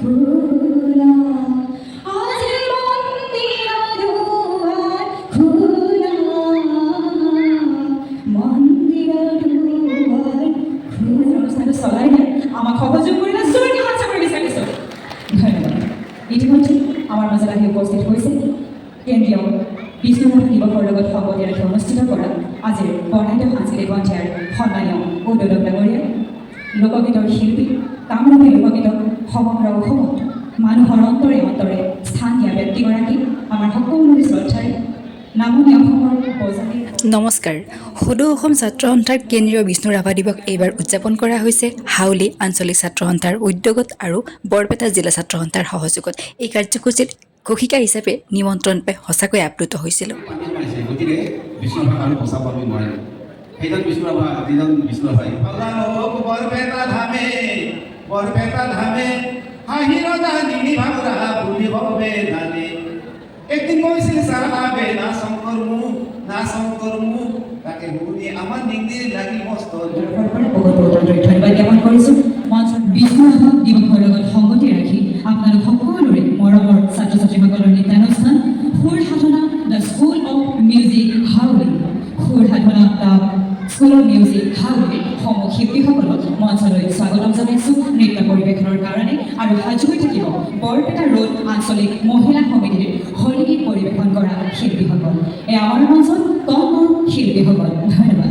খোলা আজ মন্দিৰ দুয়াৰ খোলা মন্দিৰ দুয়াৰ খোলা অনুষ্ঠানটো চলাই নাই আমাক সহযোগ কৰিলে জোৰকৈ হাত চাপৰি বিচাৰিছোঁ ধন্যবাদ ইতিমধ্যে আমাৰ মাজত আহি উপস্থিত হৈছে কেন্দ্ৰীয় বিষ্ণুৰাভা দিৱসৰ লগত সংগতি ৰাখি অনুষ্ঠিত কৰা আজিৰ বৰ্ণাঢ্য সাংস্কৃতিক সন্ধিয়াৰ সন্মানীয় উদ্বোধক ডাঙৰীয়া লোকগীতৰ শিল্পী কামৰূপী লোকগীতক সমগ্ৰ অসমত মানুহৰ অন্তৰে অন্তৰে স্থান দিয়া ব্যক্তিগৰাকী আমাৰ সকলোৰে শ্ৰদ্ধাৰে নামনি অসমৰ বজালী নমস্কাৰ সদৌ অসম ছাত্ৰ সন্থাৰ কেন্দ্ৰীয় বিষ্ণু ৰাভা দিৱস এইবাৰ উদযাপন কৰা হৈছে হাউলি আঞ্চলিক ছাত্ৰ সন্থাৰ উদ্যোগত আৰু বৰপেটা জিলা ছাত্ৰ সন্থাৰ সহযোগত এই কাৰ্যসূচীত ঘোষিকা হিচাপে নিমন্ত্ৰণ পাই সঁচাকৈ আপ্লুত হৈছিলোঁ গতিকে বিষ্ণু ৰাভা আমি বচাব নোৱাৰিম সেইজন বিষ্ণু ৰাভা যিজন বিষ্ণু ৰাভাই বৰপেটা ধামে হাঁহিৰ জানি ভাঙৰা বুলিব বেদানে একদিন কৈছিল চাৰাবে না শংকৰ মুখ তাকে শুনি আমাৰ ডিগ্ৰী লাগি মস্ত ধন্যবাদ জ্ঞাপন কৰিছোঁ মঞ্চত বিষ্ণু ৰাভা দিৱসৰ লগত সংগতি ৰাখি আপোনালোক সকলোৰে মৰমৰ ছাত্ৰ ছাত্ৰীসকলৰ নৃত্যানুষ্ঠান সুৰ সাধনা দ্য স্কুল অফ মিউজিক হাউলি সুৰ সাধনা দ্য স্কুল অফ মিউজিক হাউলি সমূহ শিল্পীসকলক মঞ্চলৈ স্বাগতম জনাইছোঁ নৃত্য পৰিৱেশনৰ কাৰণে আৰু সাজু হৈ থাকিব বৰপেটা ৰোড আঞ্চলিক মহিলা সমিতিৰ হলিগীত পৰিৱেশন কৰা শিল্পীসকল এয়া আমাৰ মঞ্চত কম শিল্পীসকল ধন্যবাদ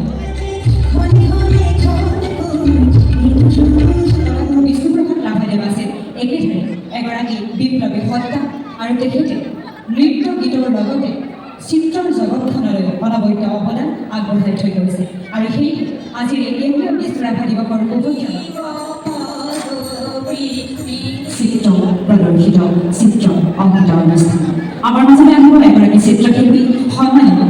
বিষ্ণুপ্ৰসাদ ৰাভাদেৱ আছিল একেধাৰে এগৰাকী বিপ্লৱী সত্তা আৰু তেখেতে নৃত্য গীতৰ লগতে চিত্ৰৰ জগতখনলৈ অনবদ্য অৱদান আগবঢ়াই থৈ গৈছে আৰু সেয়েহে আজিৰ এই কেন্দ্ৰীয় বিষ্ণু ৰাভা দিৱসৰ উপলক্ষে চিত্ৰ প্ৰদৰ্শিত চিত্ৰ অংকিত অনুষ্ঠান আমাৰ মাজলৈ আহিব এগৰাকী চিত্ৰশিল্পী সন্মানীয়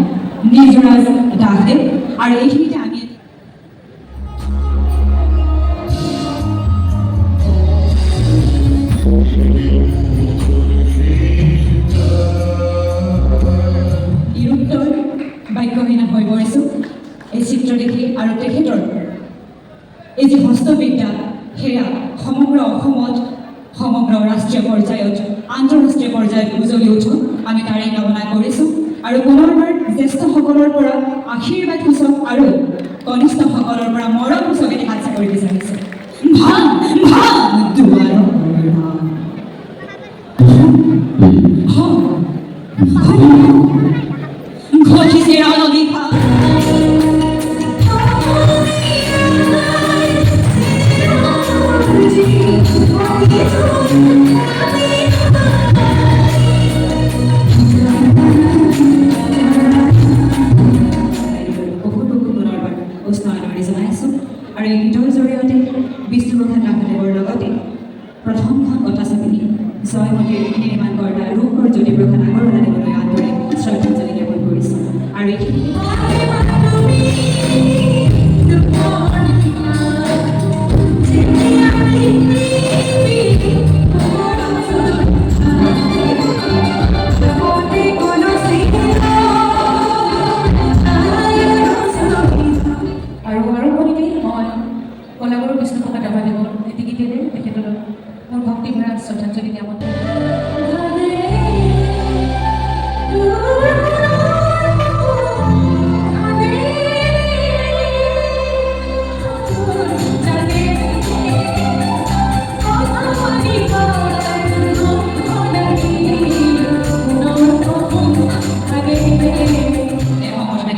নিজৰাজ দাসদেৱ আৰু এইখিনিতে আমি বাক্যহীন হৈ পৰিছোঁ এই চিত্ৰ দেখি আৰু তেখেতৰ এই যি হস্তবিদ্যা সেয়া সমগ্ৰ অসমত সমগ্ৰ ৰাষ্ট্ৰীয় পৰ্যায়ত আন্তঃৰাষ্ট্ৰীয় পৰ্যায়ত উজলি উঠক আমি তাৰেই কামনা কৰিছোঁ আৰু পুনৰবাৰ জ্যেষ্ঠসকলৰ পৰা আশীৰ্বাদ সূচক আৰু কনিষ্ঠসকলৰ পৰা মৰম সূচকেৰে হাত চাপৰি বিচাৰিছোঁ ভাং ভাং দুৱাৰ ঘটিছে ৰণবিভা জনাইছোঁ আৰু এই গীতৰ জৰিয়তে বিষ্ণুপ্ৰসাদ ৰাভাদেৱৰ লগতে প্ৰথমখন কথাছবি জয়মতীৰ নিৰ্মাণকৰ্তা ৰূপৰ জ্যোতিপ্ৰসাদ আগৰৱালাদেৱলৈ আন্তৰিক শ্ৰদ্ধাঞ্জলি জ্ঞাপন কৰিছোঁ আৰু এইখিনি বিষ্ণুপ্ৰসাদ ৰাভাদেৱৰ এটি গীতেৰে তেখেতৰ মোৰ ভক্তি ভৰা শ্ৰদ্ধাঞ্জলি জ্ঞাপন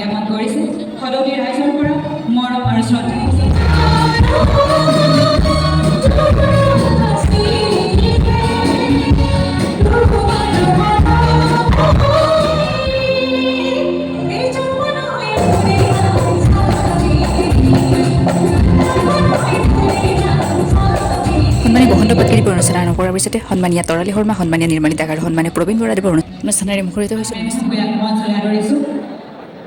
জ্ঞাপন কৰিছে সদৌলি ৰাইজৰ পৰা মৰম আৰু শ্ৰদ্ধা বসন্ত পাটকাৰী অনুষ্ঠান আৰম্ভ কৰাৰ পিছতে সন্মানীয় তৰালী শৰ্মা সন্মানীয় নিৰ্মালী দাস আৰু সন্মানীয় প্ৰবীণ বৰাদেৱৰ অনুষ্ঠানেৰে মুখৰিত হৈছিল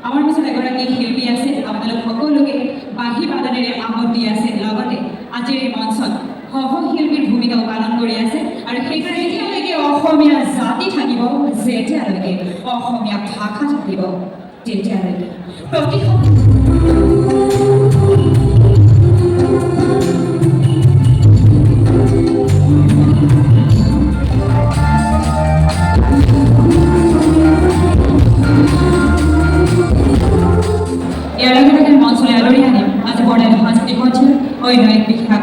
আমাৰ পিছত এগৰাকী শিল্পী আছে আপোনালোক সকলোকে বাঁহী বাদনেৰে আমোদ দি আছে লগতে আজিৰ এই মঞ্চত সহশিল্পীৰ ভূমিকাও পালন কৰি আছে আৰু সেইকাৰণে এতিয়ালৈকে অসমীয়া জাতি থাকিব যেতিয়ালৈকে অসমীয়া ভাষা থাকিব তেতিয়ালৈকে প্ৰতিখন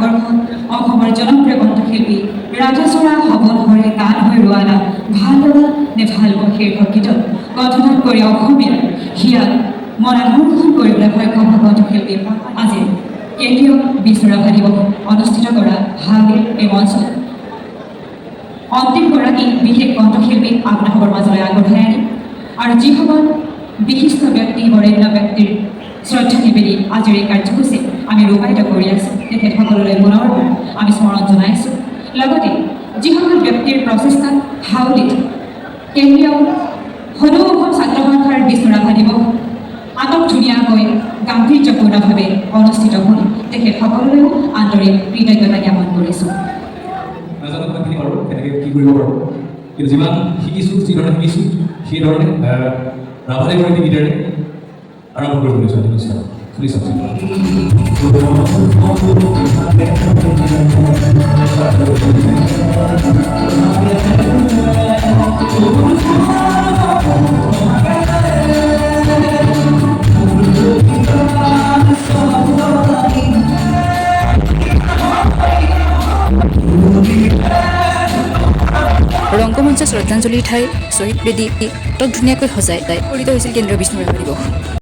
আকৰ্ষণ অসমৰ জনপ্ৰিয় কণ্ঠশিল্পী ৰাজচৰা হৱন হৰে গান হৈ ৰোৱানা ভাল লগা নে ভাল পোৱা শীৰ্ষক গীতত কণ্ঠদান কৰি অসমীয়াৰ হিয়াক মনাকৰ্ষণ কৰিবলৈ সক্ষম হোৱা কণ্ঠশিল্পী আজি কেন্দ্ৰীয় বিষ্ণু ৰাভা দিৱস অনুষ্ঠিত কৰা হাউলিৰ এই মঞ্চত অন্তিমগৰাকী বিশেষ কণ্ঠশিল্পীক আপোনালোকৰ মাজলৈ আগবঢ়াই আনিম আৰু যিসকল বিশিষ্ট ব্যক্তি বৰেণ্য ব্যক্তিৰ শ্ৰদ্ধা নিবেদি আজিৰ এই কাৰ্যসূচী আমি ৰূপায়িত কৰি আছোঁ তেখেতসকললৈ পুনৰবাৰ আমি স্মৰণ জনাইছোঁ লগতে যিসকল ব্যক্তিৰ প্ৰচেষ্টাত হাউলিত কেন্দ্ৰীয় সদৌ অসম ছাত্ৰ সন্থাৰ বিষ্ণু ৰাভা দিৱস আটক ধুনীয়াকৈ গাম্ভীৰ্যপূৰ্ণভাৱে অনুষ্ঠিত হ'ল তেখেতসকললৈও আন্তৰিক কৃতজ্ঞতা জ্ঞাপন কৰিছোঁ নাজানো কিমানখিনি পাৰোঁ কেনেকৈ কি কৰিব পাৰোঁ কিন্তু যিমান শিকিছোঁ যিধৰণে শিকিছোঁ সেইধৰণে ৰাভাদেৱৰ এটি গীতেৰে আৰম্ভ কৰিব বিচাৰোঁ নিশ্চয় শুনি চাওক ৰংগমঞ্চ শ্ৰদ্ধাঞ্জলিৰ ঠাই শ্বহীদ বেদী অতক ধুনীয়াকৈ সজাই পৰিত হৈছিল কেন্দ্ৰীয় বিষ্ণু ৰাভা দিৱস